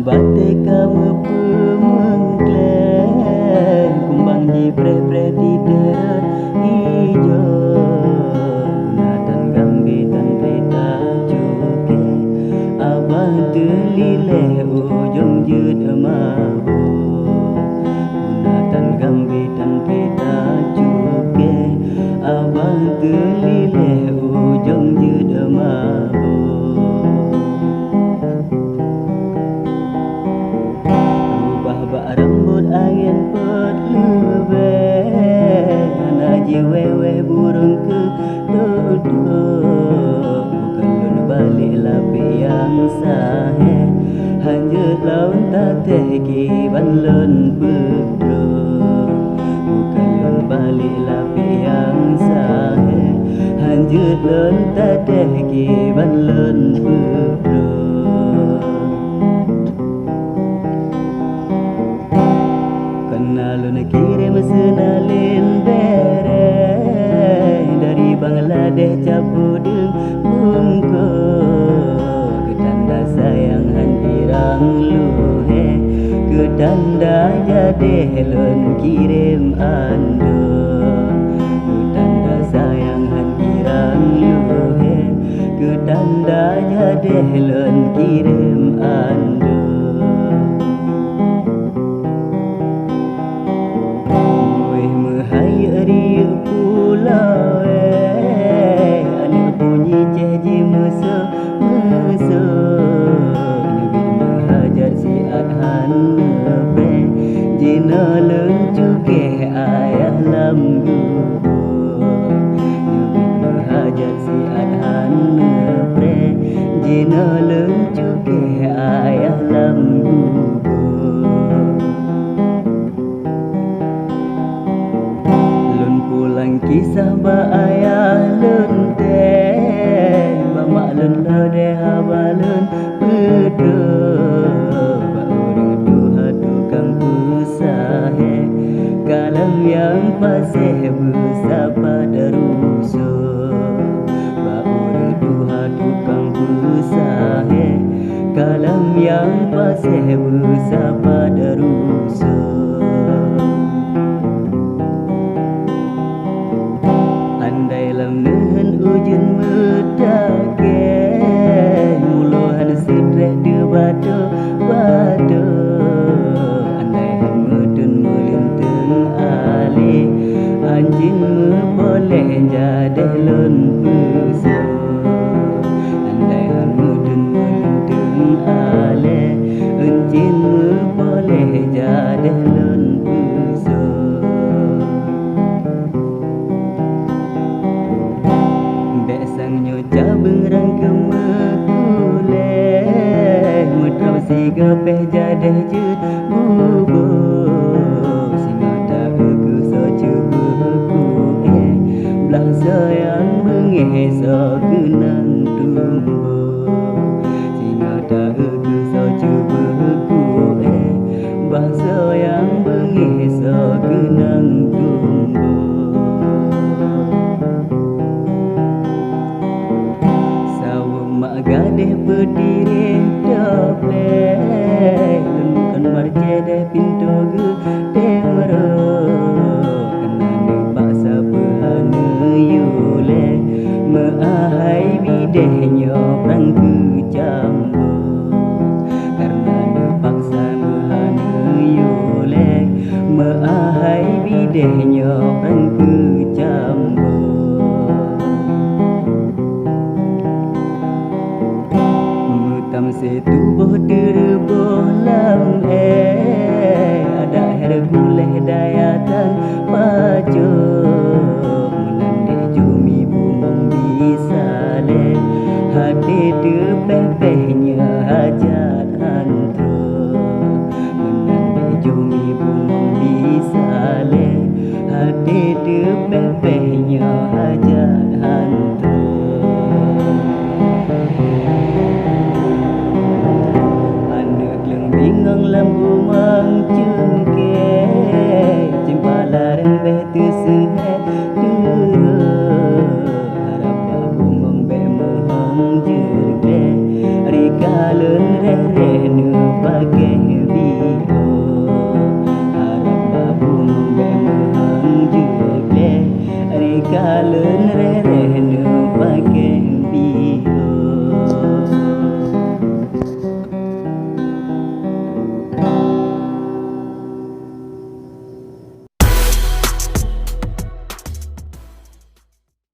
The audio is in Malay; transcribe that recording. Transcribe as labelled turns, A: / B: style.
A: Bate kamu pemengklen kumbang di pre-pre di daerah hijau gunatan gambitan peta cuke abah telileh ujung jud mahu gunatan gambitan peta cuke abah telileh ujung jud mahu rambut angin pot lebih anak wewe burung ke duduk bukan balik lapi yang sahe hanjut laun tateh kiban lun beduk bukan balik lapi yang sahe hanjut lun tateh kiban lun beduk Alun kirim senalin bere dari Bangladesh capudeng bungkuk ketanda sayang handirang luhe ketanda jadi lun kirim andung ketanda sayang handirang luhe ketanda jadi lun kirim andung Riu pulau anak bunyi janji mesra nyubit menghajar si adhan nepe jina lencuke ayah lambu nyubit menghajar si adhan nepe jina lencuke ayah lambu kisah ba ayah lun teh bamak lun lode habalun peduk ba urang duha tukang usahe kalam yang paseh busa pada rusuh ba urang duha tukang usahe kalam yang paseh busa pada rusuh andai lam nehen ujun medake muluhan sidreh de batu andai han mudun melinteng ali anjin me boleh jadi lun puso andai han mudun melinteng ali anjin me boleh jadi lun puso sang nyoca bengrang kemakule mudrab siga peh jadah jut bubuk singa tak aku so cubuku belah sayang mengeh so kenang tumbuh singa tak aku so cubuku belah sayang mengeh so kenang tumbuh gadeh berdiri doble bukan marjede pintu gede merok kenane paksa behane yule meahai bidehnya perang kecambu karena paksa behane yule meahai bidehnya perang kecambu tam setubuh derboh lam ada herguleh dayatan pacuk menandih jumi bumung bisale hati depepehnya hajat antro menandih jumi bumung bisale hati depepehnya hajat antro alun re re nu pakai bi